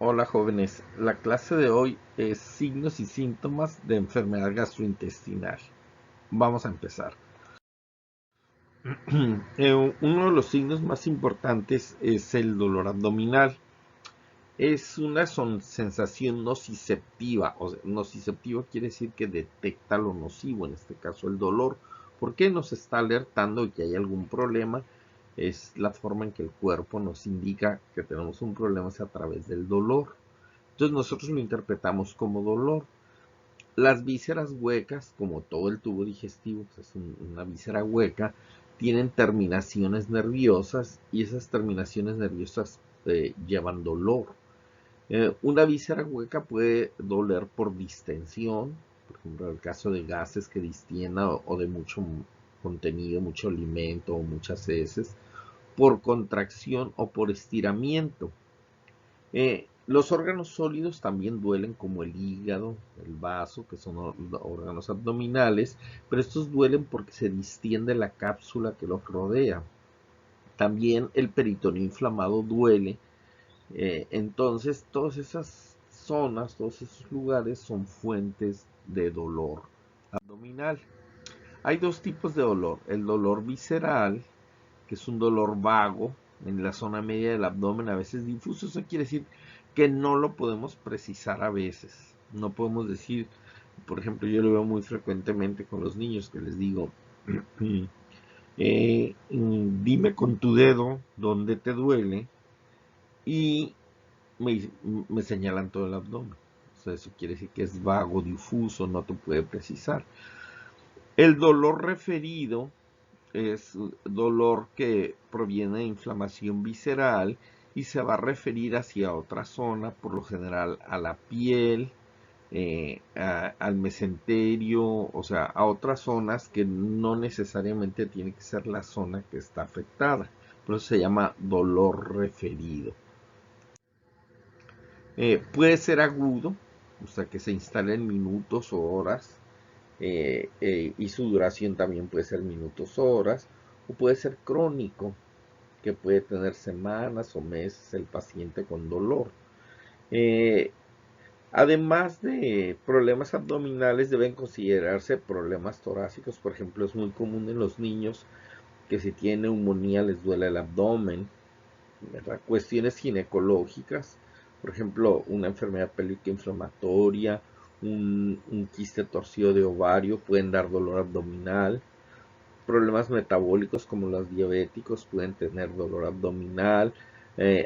Hola jóvenes, la clase de hoy es signos y síntomas de enfermedad gastrointestinal. Vamos a empezar. Uno de los signos más importantes es el dolor abdominal. Es una sensación nociceptiva, o sea, nociceptiva quiere decir que detecta lo nocivo, en este caso el dolor. ¿Por qué nos está alertando de que hay algún problema? Es la forma en que el cuerpo nos indica que tenemos un problema es a través del dolor. Entonces nosotros lo interpretamos como dolor. Las vísceras huecas, como todo el tubo digestivo, pues es una víscera hueca, tienen terminaciones nerviosas y esas terminaciones nerviosas llevan dolor. Una víscera hueca puede doler por distensión, por ejemplo, en el caso de gases que distienda o de mucho contenido, mucho alimento o muchas heces, por contracción o por estiramiento. Los órganos sólidos también duelen como el hígado, el vaso, que son órganos abdominales, pero estos duelen porque se distiende la cápsula que los rodea. También el peritoneo inflamado duele. Entonces, todas esas zonas, todos esos lugares son fuentes de dolor abdominal. Hay dos tipos de dolor. El dolor visceral, que es un dolor vago en la zona media del abdomen, a veces difuso. Eso quiere decir que no lo podemos precisar a veces. No podemos decir, por ejemplo, yo lo veo muy frecuentemente con los niños que les digo, dime con tu dedo dónde te duele y me, me señalan todo el abdomen. O sea, eso quiere decir que es vago, difuso, no te puede precisar. El dolor referido es dolor que proviene de inflamación visceral y se va a referir hacia otra zona, por lo general a la piel, al mesenterio, o sea, a otras zonas que no necesariamente tiene que ser la zona que está afectada. Por eso se llama dolor referido. Puede ser agudo, o sea, que se instala en minutos o horas, y su duración también puede ser minutos o horas, o puede ser crónico, que puede tener semanas o meses el paciente con dolor. Eh, Además de problemas abdominales, deben considerarse problemas torácicos. Por ejemplo, es muy común en los niños que si tienen neumonía les duele el abdomen, ¿verdad? Cuestiones ginecológicas, por ejemplo, una enfermedad pélvica inflamatoria, un quiste torcido de ovario pueden dar dolor abdominal. Problemas metabólicos como los diabéticos pueden tener dolor abdominal.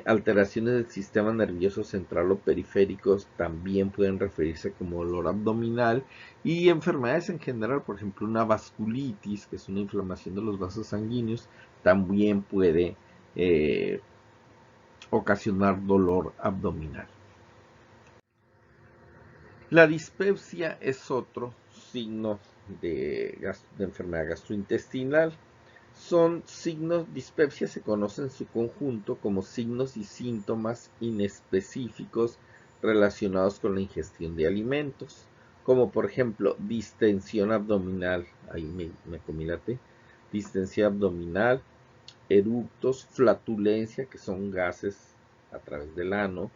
Alteraciones del sistema nervioso central o periféricos también pueden referirse como dolor abdominal. Y enfermedades en general, por ejemplo, una vasculitis, que es una inflamación de los vasos sanguíneos, también puede eh, ocasionar dolor abdominal. La dispepsia es otro signo de enfermedad gastrointestinal. Son signos, dispepsia se conoce en su conjunto como signos y síntomas inespecíficos relacionados con la ingestión de alimentos, como por ejemplo distensión abdominal, ahí me comí la T, distensión abdominal, eructos, flatulencia, que son gases a través del ano,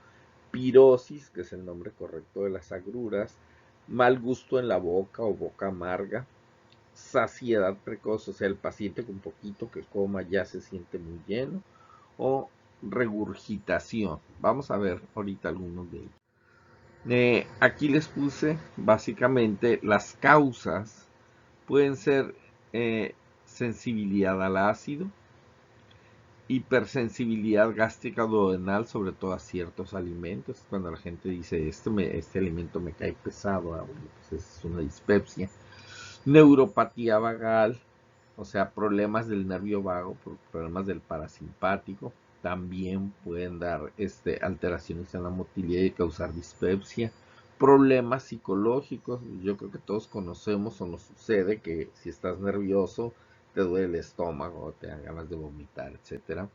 pirosis, que es el nombre correcto de las agruras, mal gusto en la boca o boca amarga, saciedad precoz, o sea, el paciente con poquito que coma ya se siente muy lleno, o regurgitación. Vamos a ver ahorita algunos de ellos. Aquí les puse básicamente las causas. Pueden ser sensibilidad al ácido, hipersensibilidad gástrica duodenal, sobre todo a ciertos alimentos. Cuando la gente dice, este alimento me cae pesado, pues es una dispepsia. Neuropatía vagal, o sea, problemas del nervio vago, problemas del parasimpático, también pueden dar alteraciones en la motilidad y causar dispepsia. Problemas psicológicos, yo creo que todos conocemos o nos sucede que si estás nervioso te duele el estómago, te dan ganas de vomitar, etcétera.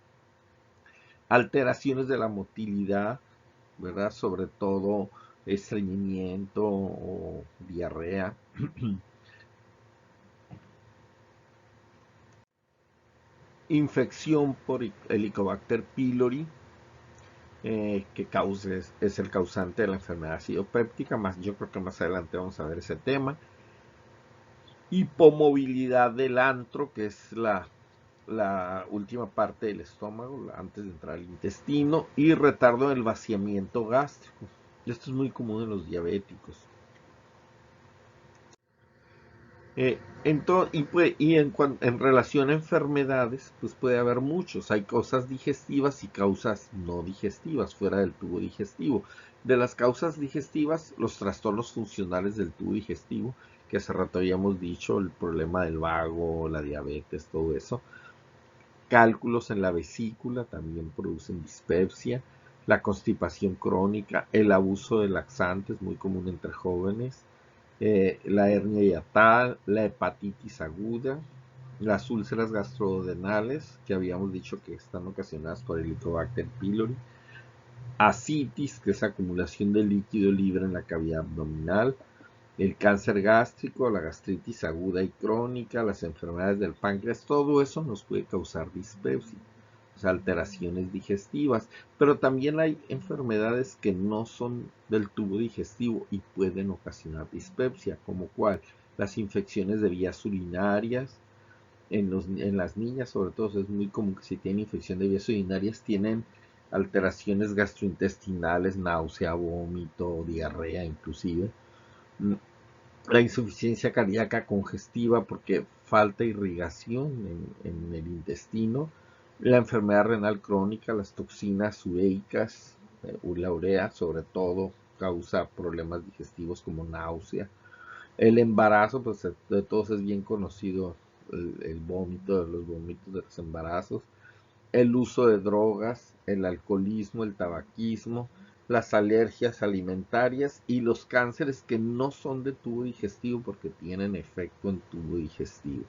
Alteraciones de la motilidad, ¿verdad? Sobre todo estreñimiento o diarrea. Infección por Helicobacter pylori, es el causante de la enfermedad acidopéptica. Yo creo que más adelante vamos a ver ese tema. Hipomovilidad del antro, que es la última parte del estómago, antes de entrar al intestino, y retardo del vaciamiento gástrico. Esto es muy común en los diabéticos. En relación a enfermedades, pues puede haber muchos. Hay causas digestivas y causas no digestivas, fuera del tubo digestivo. De las causas digestivas, los trastornos funcionales del tubo digestivo, que hace rato habíamos dicho, el problema del vago, la diabetes, todo eso. Cálculos en la vesícula también producen dispepsia. La constipación crónica, el abuso de laxantes, muy común entre jóvenes, la hernia hiatal, la hepatitis aguda, las úlceras gastrodenales, que habíamos dicho que están ocasionadas por el Helicobacter pylori, ascitis, que es acumulación de líquido libre en la cavidad abdominal, el cáncer gástrico, la gastritis aguda y crónica, las enfermedades del páncreas, todo eso nos puede causar dispepsia, o sea, alteraciones digestivas, pero también hay enfermedades que no son del tubo digestivo y pueden ocasionar dispepsia, como cuál, las infecciones de vías urinarias, en las niñas sobre todo es muy común que si tienen infección de vías urinarias tienen alteraciones gastrointestinales, náusea, vómito, diarrea inclusive. La insuficiencia cardíaca congestiva porque falta irrigación en el intestino, la enfermedad renal crónica, las toxinas ureicas, la urea sobre todo causa problemas digestivos como náusea. El embarazo, pues de todos es bien conocido el vómito, los vómitos de los embarazos, el uso de drogas, el alcoholismo, el tabaquismo, las alergias alimentarias y los cánceres que no son de tubo digestivo porque tienen efecto en tubo digestivo.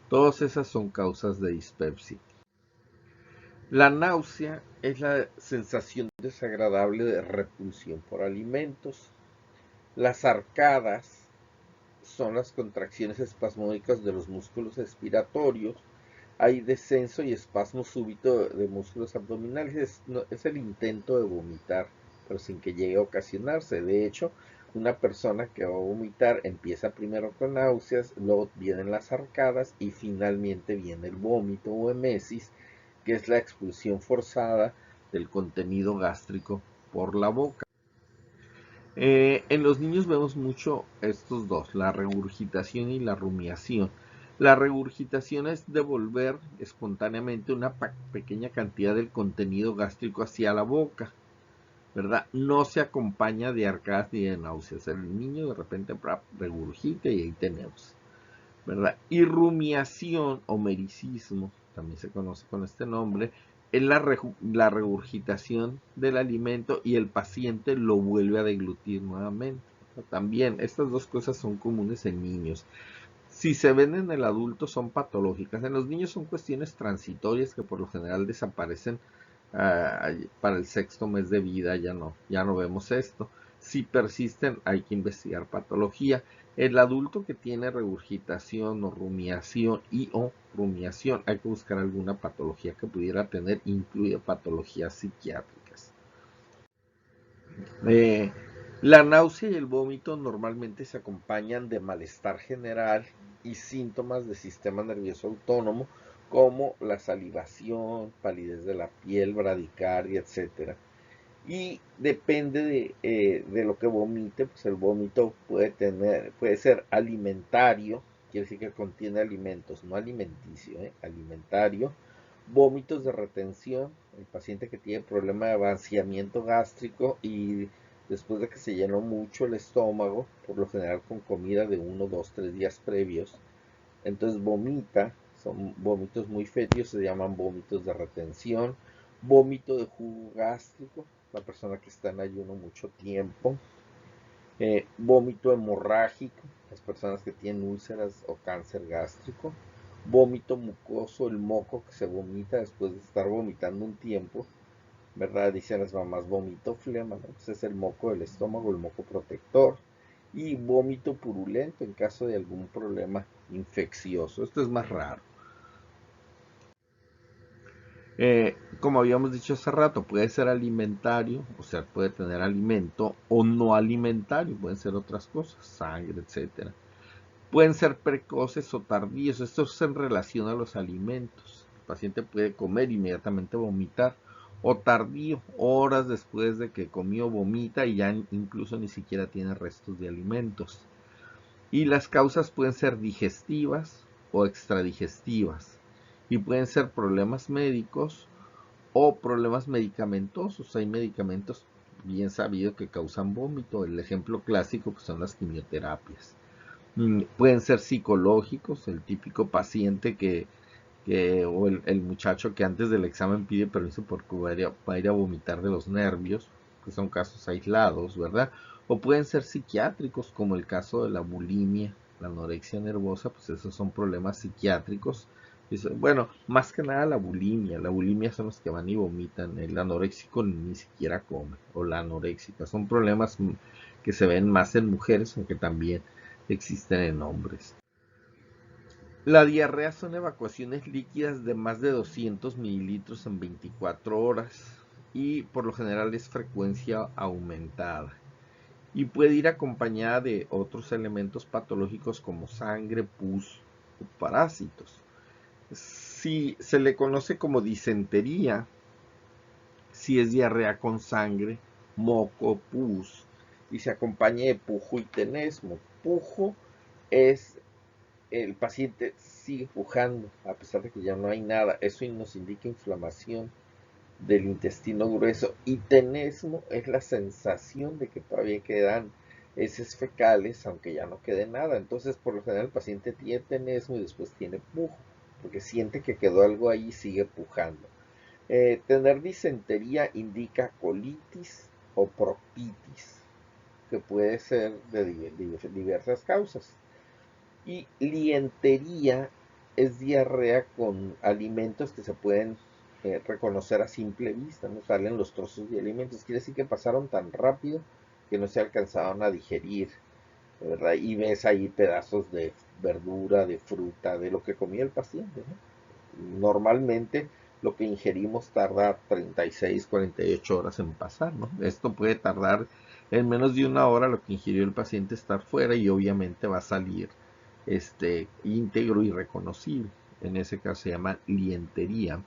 Todas esas son causas de dispepsia. La náusea es la sensación desagradable de repulsión por alimentos. Las arcadas son las contracciones espasmódicas de los músculos expiratorios. Hay descenso y espasmo súbito de músculos abdominales. Es el intento de vomitar, pero sin que llegue a ocasionarse. De hecho, una persona que va a vomitar empieza primero con náuseas, luego vienen las arcadas y finalmente viene el vómito o emesis, que es la expulsión forzada del contenido gástrico por la boca. En los niños vemos mucho estos dos, la regurgitación y la rumiación. La regurgitación es devolver espontáneamente una pequeña cantidad del contenido gástrico hacia la boca, ¿verdad? No se acompaña de arcadas ni de náuseas. El niño de repente regurgita y ahí tenemos, ¿verdad? Y rumiación o mericismo, también se conoce con este nombre, es la regurgitación del alimento y el paciente lo vuelve a deglutir nuevamente. También estas dos cosas son comunes en niños. Si se ven en el adulto son patológicas. En los niños son cuestiones transitorias que por lo general desaparecen para el sexto mes de vida, ya no vemos esto. Si persisten hay que investigar patología. El adulto que tiene regurgitación o rumiación hay que buscar alguna patología que pudiera tener, incluye patologías psiquiátricas. Eh, la náusea y el vómito normalmente se acompañan de malestar general y síntomas de sistema nervioso autónomo como la salivación, palidez de la piel, bradicardia, etc. Y depende de lo que vomite, pues el vómito puede ser alimentario, quiere decir que contiene alimentos, no alimenticio, alimentario, vómitos de retención, el paciente que tiene problema de vaciamiento gástrico y después de que se llenó mucho el estómago, por lo general con comida de 1, 2, 3 días previos, entonces vomita, son vómitos muy fétidos, se llaman vómitos de retención, vómito de jugo gástrico, la persona que está en ayuno mucho tiempo, vómito hemorrágico, las personas que tienen úlceras o cáncer gástrico, vómito mucoso, el moco que se vomita después de estar vomitando un tiempo, ¿verdad? Dicen las mamás, vómito flema, ¿no? Pues es el moco del estómago, el moco protector, y vómito purulento en caso de algún problema infeccioso. Esto es más raro. Como habíamos dicho hace rato, puede ser alimentario, o sea, puede tener alimento o no alimentario, pueden ser otras cosas, sangre, etcétera. Pueden ser precoces o tardíos, esto es en relación a los alimentos. El paciente puede comer e inmediatamente vomitar, o tardío, horas después de que comió vomita y ya incluso ni siquiera tiene restos de alimentos. Y las causas pueden ser digestivas o extradigestivas, y pueden ser problemas médicos o problemas medicamentosos. Hay medicamentos bien sabidos que causan vómito. El ejemplo clásico pues, son las quimioterapias. Pueden ser psicológicos, el típico paciente o el muchacho que antes del examen pide permiso porque va a ir a vomitar de los nervios, que son casos aislados, ¿verdad? O pueden ser psiquiátricos, como el caso de la bulimia, la anorexia nervosa, pues esos son problemas psiquiátricos. Bueno, más que nada la bulimia son los que van y vomitan, el anoréxico ni siquiera come, o la anoréxica, son problemas que se ven más en mujeres, aunque también existen en hombres. La diarrea son evacuaciones líquidas de más de 200 mililitros en 24 horas y por lo general es frecuencia aumentada y puede ir acompañada de otros elementos patológicos como sangre, pus o parásitos. Si se le conoce como disentería, si es diarrea con sangre, moco, pus y se acompaña de pujo y tenesmo. Pujo es el paciente sigue pujando a pesar de que ya no hay nada. Eso nos indica inflamación del intestino grueso. Y tenesmo es la sensación de que todavía quedan heces fecales, aunque ya no quede nada. Entonces, por lo general, el paciente tiene tenesmo y después tiene pujo, porque siente que quedó algo ahí y sigue pujando. Tener disentería indica colitis o proctitis, que puede ser de diversas causas. Y lientería es diarrea con alimentos que se pueden reconocer a simple vista, no salen los trozos de alimentos, quiere decir que pasaron tan rápido que no se alcanzaron a digerir, ¿verdad? Y ves ahí pedazos de verdura, de fruta, de lo que comía el paciente, ¿no? Normalmente lo que ingerimos tarda 36, 48 horas en pasar, ¿no? Esto puede tardar en menos de una hora lo que ingirió el paciente estar fuera y obviamente va a salir íntegro y reconocible. En ese caso se llama lientería.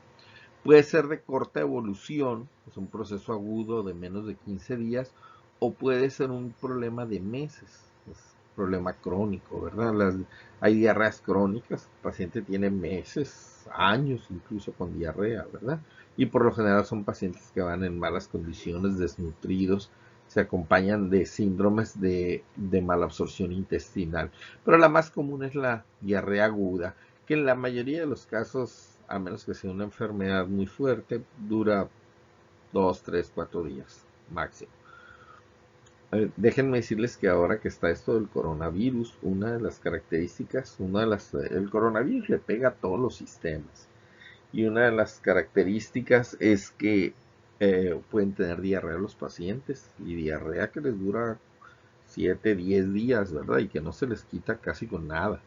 Puede ser de corta evolución, es un proceso agudo de menos de 15 días, o puede ser un problema de meses, es un problema crónico, ¿verdad? Hay diarreas crónicas, el paciente tiene meses, años incluso con diarrea, ¿verdad? Y por lo general son pacientes que van en malas condiciones, desnutridos, se acompañan de síndromes de malabsorción intestinal. Pero la más común es la diarrea aguda, que en la mayoría de los casos, a menos que sea una enfermedad muy fuerte, dura 2, 3, 4 días máximo. Déjenme decirles que ahora que está esto del coronavirus, una de las características, el coronavirus le pega a todos los sistemas. Y una de las características es que pueden tener diarrea los pacientes, y diarrea que les dura 7, 10 días, ¿verdad? Y que no se les quita casi con nada.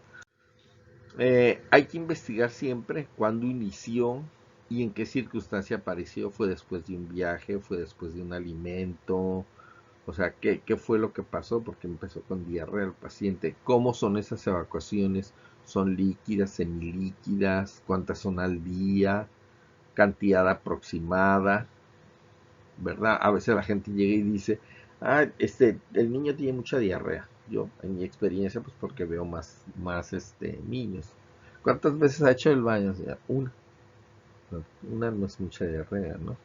Hay que investigar siempre cuándo inició y en qué circunstancia apareció. ¿Fue después de un viaje? ¿Fue después de un alimento? O sea, ¿qué fue lo que pasó? Porque empezó con diarrea el paciente. ¿Cómo son esas evacuaciones? ¿Son líquidas, semilíquidas? ¿Cuántas son al día? ¿Cantidad aproximada? ¿Verdad? A veces la gente llega y dice, el niño tiene mucha diarrea. Yo, en mi experiencia, pues porque veo más niños. ¿Cuántas veces ha hecho el baño? O sea, una. No, una no es mucha diarrea, ¿no?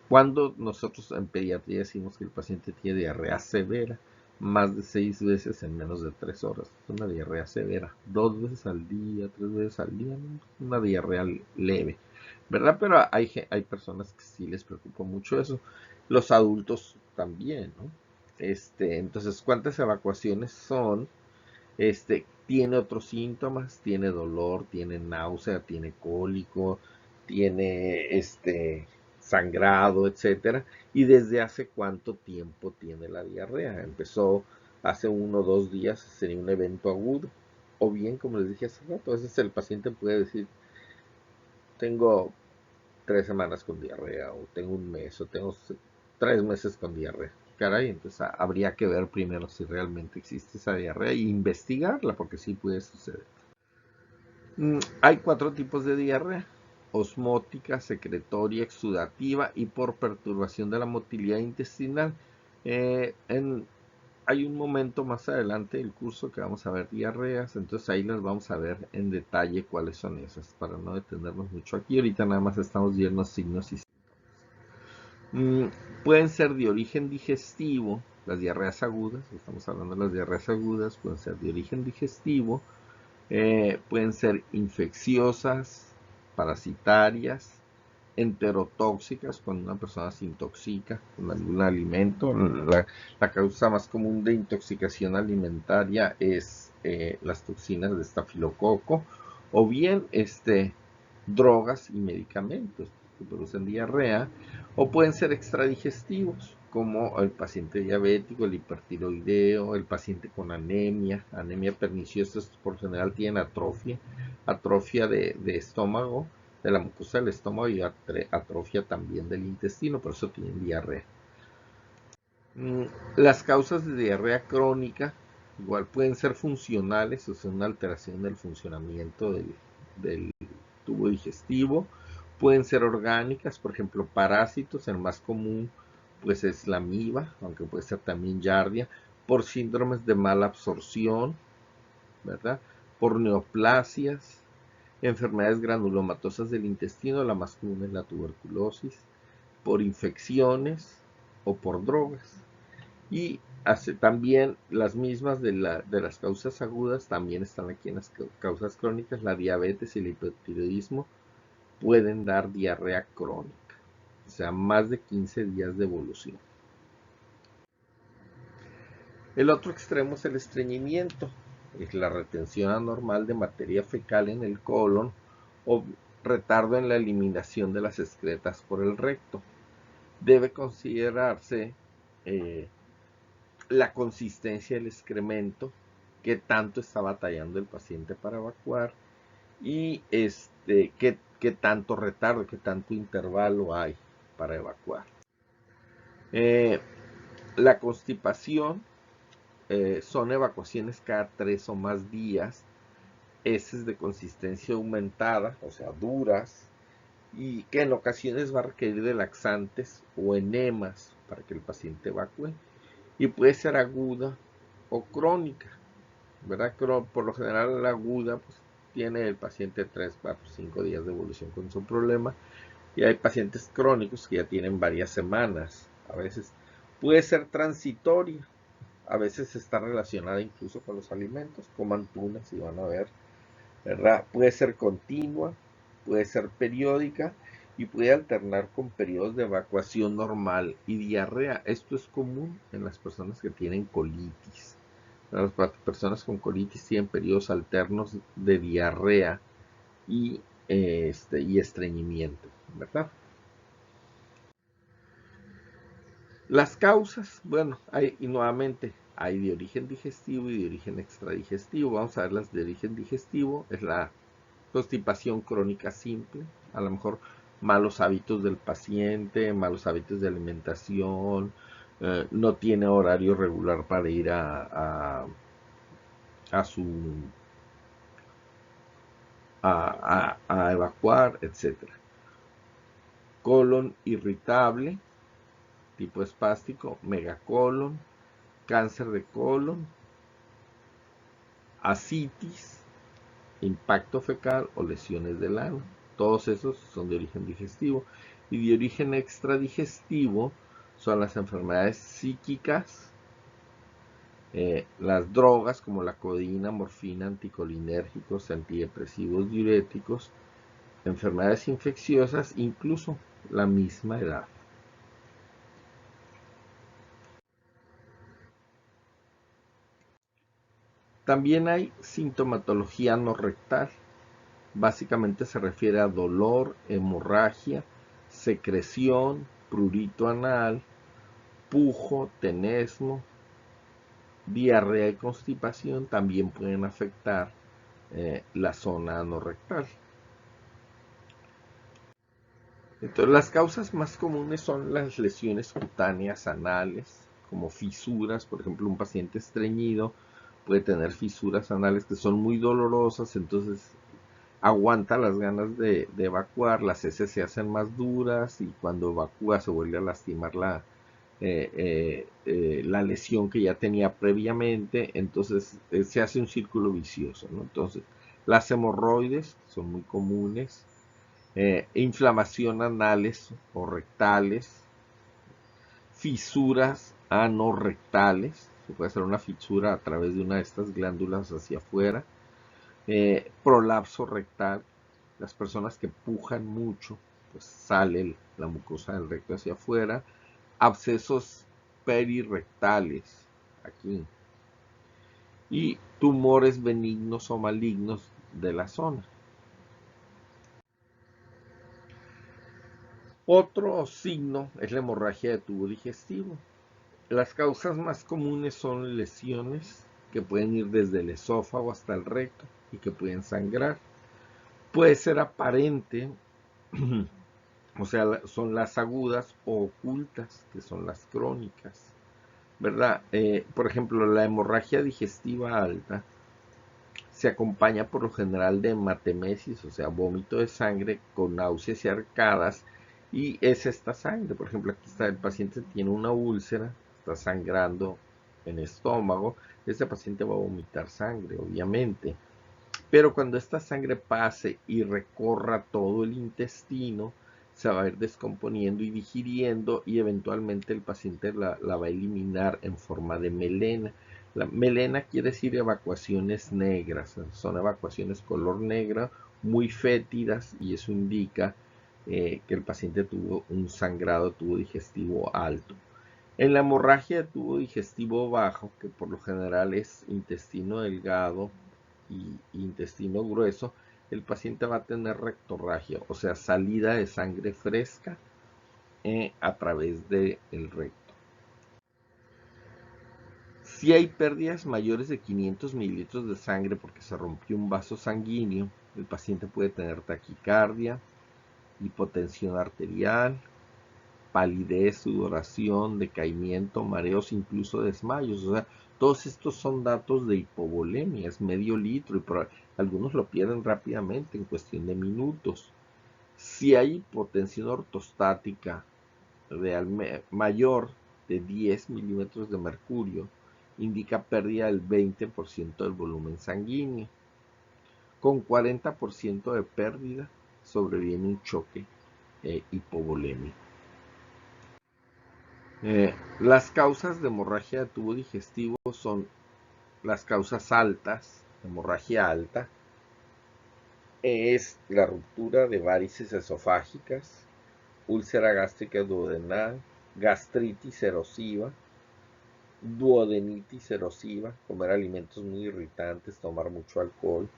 Cuando nosotros en pediatría decimos que el paciente tiene diarrea severa, más de 6 veces en menos de 3 horas. Es una diarrea severa. 2 veces al día, 3 veces al día, ¿no? Una diarrea leve, ¿verdad? Pero hay personas que sí les preocupa mucho eso. Los adultos también, ¿no? Entonces, ¿cuántas evacuaciones son? Tiene otros síntomas, tiene dolor, tiene náusea, tiene cólico, tiene sangrado, etcétera. Y desde hace cuánto tiempo tiene la diarrea. Empezó hace 1 o 2 días, sería un evento agudo. O bien, como les dije hace rato, a veces el paciente puede decir, tengo 3 semanas con diarrea, o tengo un mes, o tengo 3 meses con diarrea. Caray, entonces habría que ver primero si realmente existe esa diarrea e investigarla, porque sí puede suceder. Hay 4 tipos de diarrea: osmótica, secretoria, exudativa y por perturbación de la motilidad intestinal. Hay un momento más adelante del curso que vamos a ver diarreas, entonces ahí las vamos a ver en detalle cuáles son esas, para no detenernos mucho aquí. Ahorita nada más estamos viendo signos y síntomas. Pueden ser de origen digestivo, las diarreas agudas, estamos hablando de las diarreas agudas, pueden ser de origen digestivo, pueden ser infecciosas, parasitarias, enterotóxicas, cuando una persona se intoxica con algún alimento. La causa más común de intoxicación alimentaria es las toxinas de estafilococo, o bien drogas y medicamentos que producen diarrea, o pueden ser extradigestivos, como el paciente diabético, el hipertiroideo, el paciente con anemia perniciosa. Estos por lo general tienen atrofia de estómago, de la mucosa del estómago, y atrofia también del intestino, por eso tienen diarrea. Las causas de diarrea crónica igual pueden ser funcionales, o sea, una alteración del funcionamiento del tubo digestivo. Pueden ser orgánicas, por ejemplo, parásitos. El más común pues es la amiba, aunque puede ser también giardia, por síndromes de mala absorción, ¿verdad? Por neoplasias, enfermedades granulomatosas del intestino, la más común es la tuberculosis, por infecciones o por drogas. Y también las mismas de las causas agudas también están aquí en las causas crónicas. La diabetes y el hipotiroidismo pueden dar diarrea crónica, o sea, más de 15 días de evolución. El otro extremo es el estreñimiento, es la retención anormal de materia fecal en el colon o retardo en la eliminación de las excretas por el recto. Debe considerarse la consistencia del excremento, qué tanto está batallando el paciente para evacuar, y qué tanto retardo, qué tanto intervalo hay para evacuar. La constipación son evacuaciones cada 3 o más días, heces de consistencia aumentada, o sea, duras, y que en ocasiones va a requerir de laxantes o enemas para que el paciente evacúe, y puede ser aguda o crónica, ¿verdad? Por lo general la aguda pues tiene el paciente 3, 4, 5 días de evolución con su problema, y hay pacientes crónicos que ya tienen varias semanas. A veces puede ser transitoria, a veces está relacionada incluso con los alimentos. Coman tuna si van a ver, ¿verdad? Puede ser continua, puede ser periódica, y puede alternar con periodos de evacuación normal y diarrea. Esto es común en las personas que tienen colitis. Las personas con colitis tienen periodos alternos de diarrea y estreñimiento, ¿verdad? Las causas, bueno, y nuevamente hay de origen digestivo y de origen extradigestivo. Vamos a ver las de origen digestivo. Es la constipación crónica simple, a lo mejor malos hábitos del paciente, malos hábitos de alimentación, no tiene horario regular para ir a su a evacuar, etcétera. Colon irritable, tipo espástico, megacolon, cáncer de colon, ascitis, impacto fecal o lesiones del ano. Todos esos son de origen digestivo. Y de origen extradigestivo son las enfermedades psíquicas, las drogas como la codeína, morfina, anticolinérgicos, antidepresivos, diuréticos, enfermedades infecciosas, incluso la misma edad. También hay sintomatología no rectal. Básicamente se refiere a dolor, hemorragia, secreción, prurito anal, pujo, tenesmo, diarrea y constipación. También pueden afectar la zona anorrectal. Entonces, las causas más comunes son las lesiones cutáneas anales, como fisuras. Por ejemplo, un paciente estreñido puede tener fisuras anales que son muy dolorosas, entonces aguanta las ganas de evacuar, las heces se hacen más duras y cuando evacúa se vuelve a lastimar la lesión que ya tenía previamente, entonces se hace un círculo vicioso, ¿no? Entonces, las hemorroides son muy comunes, inflamación anales o rectales, fisuras anorrectales, se puede hacer una fisura a través de una de estas glándulas hacia afuera, prolapso rectal, las personas que pujan mucho, pues sale la mucosa del recto hacia afuera, abscesos perirectales, aquí, y tumores benignos o malignos de la zona. Otro signo es la hemorragia de tubo digestivo. Las causas más comunes son lesiones que pueden ir desde el esófago hasta el recto y que pueden sangrar. Puede ser aparente, o sea, son las agudas o ocultas, que son las crónicas, ¿verdad? Por ejemplo, la hemorragia digestiva alta se acompaña por lo general de hematemesis, o sea, vómito de sangre con náuseas y arcadas, y es esta sangre. Por ejemplo, aquí está el paciente tiene una úlcera, está sangrando en el estómago, este paciente va a vomitar sangre, obviamente. Pero cuando esta sangre pase y recorra todo el intestino, se va a ir descomponiendo y digiriendo y eventualmente el paciente la va a eliminar en forma de melena. La melena quiere decir evacuaciones negras, son evacuaciones color negro, muy fétidas, y eso indica que el paciente tuvo un sangrado tubo digestivo alto. En la hemorragia de tubo digestivo bajo, que por lo general es intestino delgado y intestino grueso, el paciente va a tener rectorragia, o sea, salida de sangre fresca a través del recto. Si hay pérdidas mayores de 500 mililitros de sangre porque se rompió un vaso sanguíneo, el paciente puede tener taquicardia, hipotensión arterial, palidez, sudoración, decaimiento, mareos, incluso desmayos. O sea, todos estos son datos de hipovolemia, es medio litro y algunos lo pierden rápidamente en cuestión de minutos. Si hay hipotensión ortostática mayor de 10 milímetros de mercurio, indica pérdida del 20% del volumen sanguíneo. Con 40% de pérdida sobreviene un choque hipovolémico. Las causas de hemorragia de tubo digestivo son las causas altas, hemorragia alta, es la ruptura de varices esofágicas, úlcera gástrica duodenal, gastritis erosiva, duodenitis erosiva, comer alimentos muy irritantes, tomar mucho alcohol,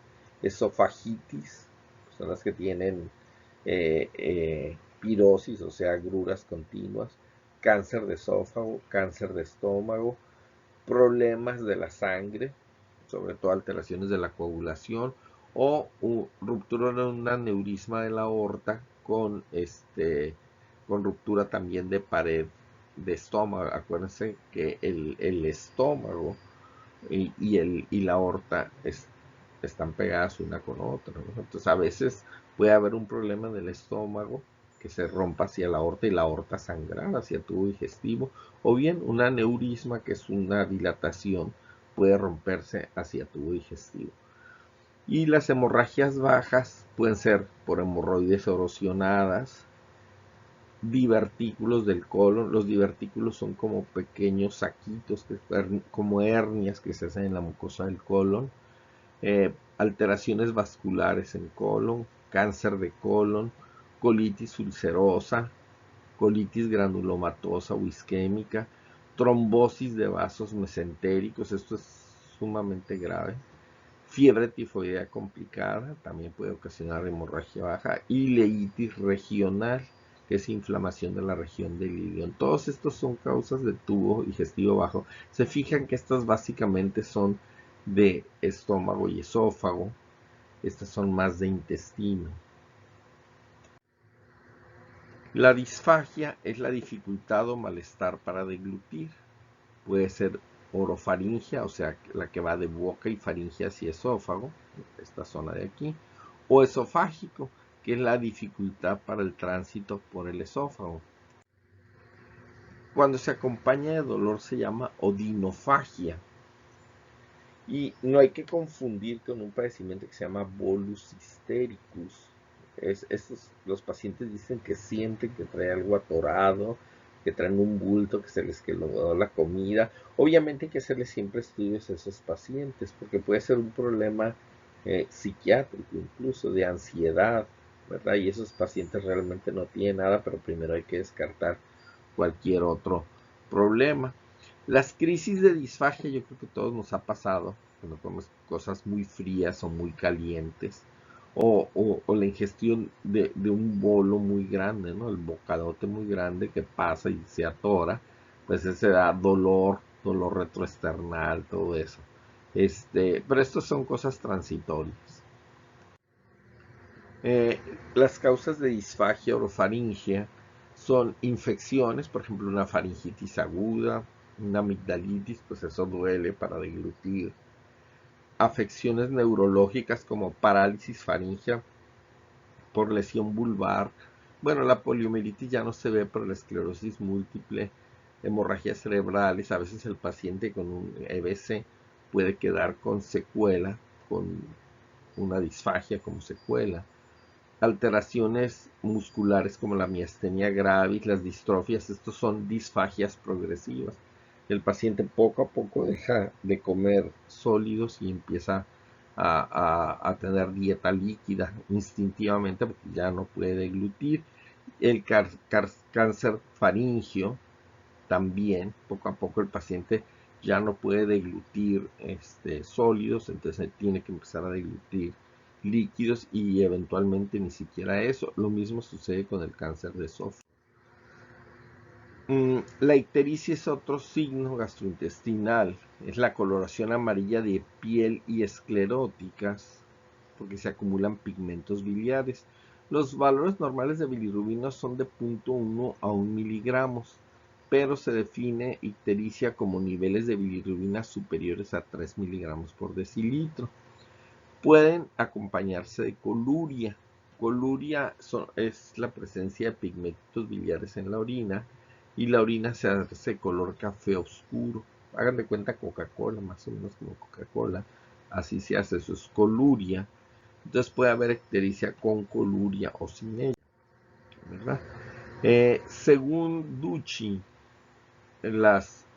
esofagitis, personas que tienen pirosis, o sea, agruras continuas, cáncer de esófago, cáncer de estómago, problemas de la sangre, sobre todo alteraciones de la coagulación, o ruptura de un aneurisma de la aorta con ruptura también de pared de estómago. Acuérdense que el estómago y la aorta están pegadas una con otra, ¿no? Entonces a veces puede haber un problema del estómago que se rompa hacia la aorta y la aorta sangrar hacia el tubo digestivo, o bien un aneurisma, que es una dilatación, puede romperse hacia el tubo digestivo. Y las hemorragias bajas pueden ser por hemorroides erosionadas, divertículos del colon. Los divertículos son como pequeños saquitos, como hernias que se hacen en la mucosa del colon, alteraciones vasculares en colon, cáncer de colon, colitis ulcerosa, colitis granulomatosa o isquémica, trombosis de vasos mesentéricos, esto es sumamente grave, fiebre tifoidea complicada, también puede ocasionar hemorragia baja, y leitis regional, que es inflamación de la región del ilion. Todos estos son causas de tubo digestivo bajo. Se fijan que estas básicamente son de estómago y esófago, estas son más de intestino. La disfagia es la dificultad o malestar para deglutir. Puede ser orofaringia, o sea, la que va de boca y faringe hacia esófago, esta zona de aquí, o esofágico, que es la dificultad para el tránsito por el esófago. Cuando se acompaña de dolor se llama odinofagia. Y no hay que confundir con un padecimiento que se llama bolus hystericus. Los pacientes dicen que sienten que trae algo atorado, que traen un bulto, que se les quedó la comida. Obviamente hay que hacerle siempre estudios a esos pacientes, porque puede ser un problema psiquiátrico, incluso de ansiedad, ¿verdad? Y esos pacientes realmente no tienen nada, pero primero hay que descartar cualquier otro problema. Las crisis de disfagia yo creo que a todos nos ha pasado cuando comemos cosas muy frías o muy calientes o la ingestión de un bolo muy grande, ¿no? El bocadote muy grande que pasa y se atora, pues ese da dolor, dolor retroesternal, todo eso. Pero estos son cosas transitorias. Eh, las causas de disfagia orofaringia son infecciones, por ejemplo, una faringitis aguda, una amigdalitis, pues eso duele para deglutir. Afecciones neurológicas como parálisis faringea por lesión vulvar. Bueno, la poliomielitis ya no se ve, pero la esclerosis múltiple, hemorragias cerebrales, a veces el paciente con un EBC puede quedar con secuela, con una disfagia como secuela. Alteraciones musculares como la miastenia gravis, las distrofias, estos son disfagias progresivas. El paciente poco a poco deja de comer sólidos y empieza a tener dieta líquida instintivamente porque ya no puede deglutir. El cáncer faringio también, poco a poco el paciente ya no puede deglutir sólidos, entonces tiene que empezar a deglutir líquidos y eventualmente ni siquiera eso. Lo mismo sucede con el cáncer de esófago. La ictericia es otro signo gastrointestinal. Es la coloración amarilla de piel y escleróticas porque se acumulan pigmentos biliares. Los valores normales de bilirrubina son de 0.1 a 1 miligramos, pero se define ictericia como niveles de bilirrubina superiores a 3 miligramos por decilitro. Pueden acompañarse de coluria. Coluria es la presencia de pigmentos biliares en la orina y la orina se hace color café oscuro. Hagan de cuenta Coca-Cola, más o menos como Coca-Cola. Así se hace, eso es coluria. Entonces puede haber ictericia con coluria o sin ella, ¿verdad? Según Ducci, las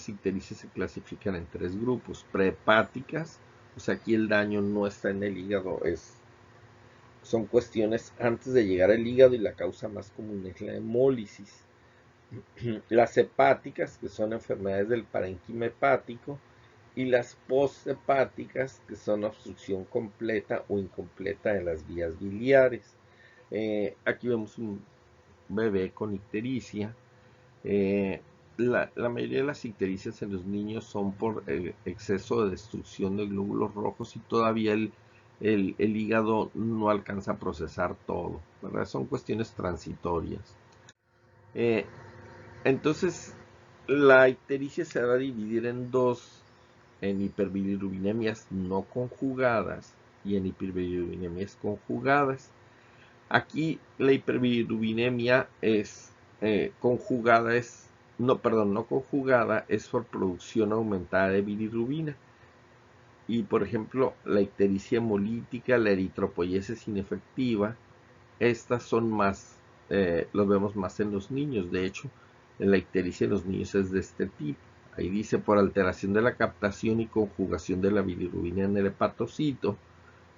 ictericias se clasifican en tres grupos: prehepáticas, o sea, aquí el daño no está en el hígado, son cuestiones antes de llegar al hígado y la causa más común es la hemólisis. Las hepáticas, que son enfermedades del parénquima hepático, y las posthepáticas, que son obstrucción completa o incompleta de las vías biliares. Aquí vemos un bebé con ictericia. Eh, la mayoría de las ictericias en los niños son por exceso de destrucción de glóbulos rojos y todavía el hígado no alcanza a procesar todo, ¿verdad? Son cuestiones transitorias. Eh, entonces, la ictericia se va a dividir en dos: en hiperbilirubinemias no conjugadas y en hiperbilirubinemias conjugadas. Aquí la hiperbilirubinemia es conjugada, no conjugada, es por producción aumentada de bilirrubina. Y por ejemplo, la ictericia hemolítica, la eritropoiesis inefectiva, estas son más, los vemos más en los niños. De hecho, la ictericia en los niños es de este tipo. Ahí dice: por alteración de la captación y conjugación de la bilirrubina en el hepatocito,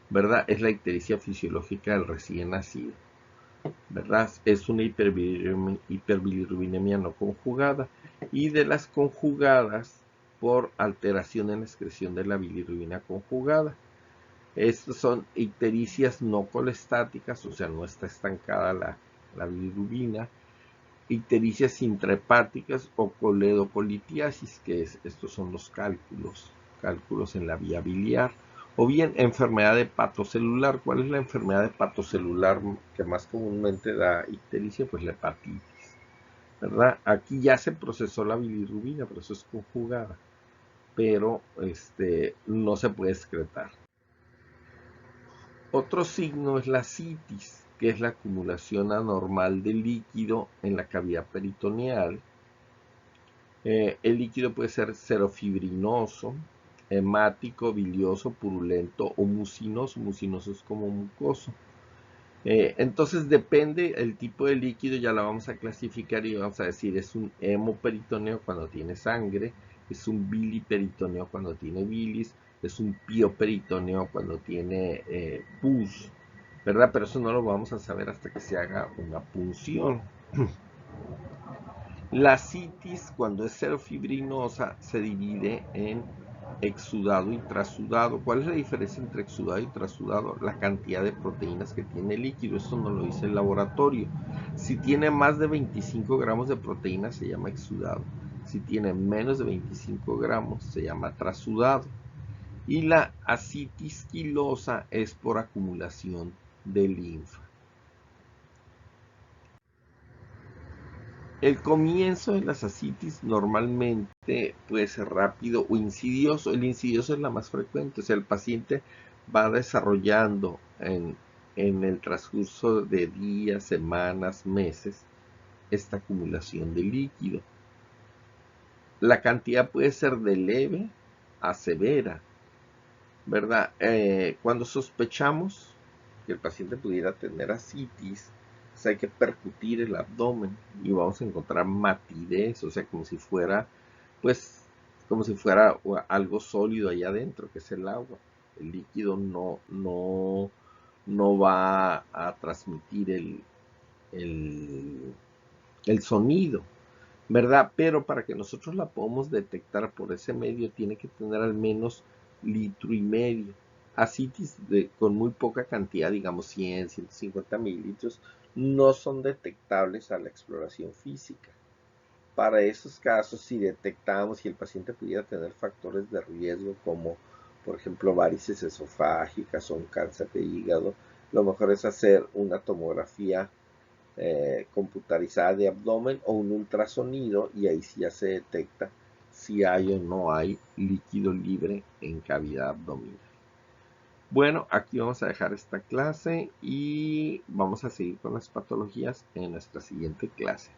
¿verdad? Es la ictericia fisiológica del recién nacido, ¿verdad? Es una hiperbilirubinemia no conjugada. Y de las conjugadas, por alteración en la excreción de la bilirrubina conjugada. Estas son ictericias no colestáticas, o sea, no está estancada la bilirrubina. Ictericias intrahepáticas o coledocolitiasis, estos son los cálculos en la vía biliar. O bien enfermedad hepatocelular. ¿Cuál es la enfermedad hepatocelular que más comúnmente da ictericia? Pues la hepatitis, ¿verdad? Aquí ya se procesó la bilirrubina, por eso es conjugada, pero no se puede excretar. Otro signo es la citis, que es la acumulación anormal de líquido en la cavidad peritoneal. El líquido puede ser serofibrinoso, hemático, bilioso, purulento o mucinoso. Mucinoso es como mucoso. Entonces depende el tipo de líquido, ya la vamos a clasificar y vamos a decir, es un hemoperitoneo cuando tiene sangre, es un biliperitoneo cuando tiene bilis, es un pioperitoneo cuando tiene pus, ¿verdad? Pero eso no lo vamos a saber hasta que se haga una punción. La citis, cuando es serofibrinosa, se divide en exudado y trasudado. ¿Cuál es la diferencia entre exudado y trasudado? La cantidad de proteínas que tiene el líquido. Esto nos lo dice el laboratorio. Si tiene más de 25 gramos de proteína, se llama exudado. Si tiene menos de 25 gramos, se llama trasudado. Y la ascitis quilosa es por acumulación de linfa. El comienzo de las ascitis normalmente puede ser rápido o insidioso. El insidioso es la más frecuente, o sea, el paciente va desarrollando en el transcurso de días, semanas, meses, esta acumulación de líquido. La cantidad puede ser de leve a severa, ¿verdad? Cuando sospechamos que el paciente pudiera tener ascitis, pues hay que percutir el abdomen y vamos a encontrar matidez, o sea, pues, como si fuera algo sólido allá adentro, que es el agua. El líquido no va a transmitir el sonido, ¿verdad? Pero para que nosotros la podamos detectar por ese medio, tiene que tener al menos litro y medio. Ascitis con muy poca cantidad, digamos 100, 150 mililitros, no son detectables a la exploración física. Para esos casos, si detectamos si el paciente pudiera tener factores de riesgo como, por ejemplo, varices esofágicas o un cáncer de hígado, lo mejor es hacer una tomografía computarizada de abdomen o un ultrasonido, y ahí sí ya se detecta si hay o no hay líquido libre en cavidad abdominal. Bueno, aquí vamos a dejar esta clase y vamos a seguir con las patologías en nuestra siguiente clase.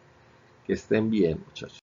Que estén bien, muchachos.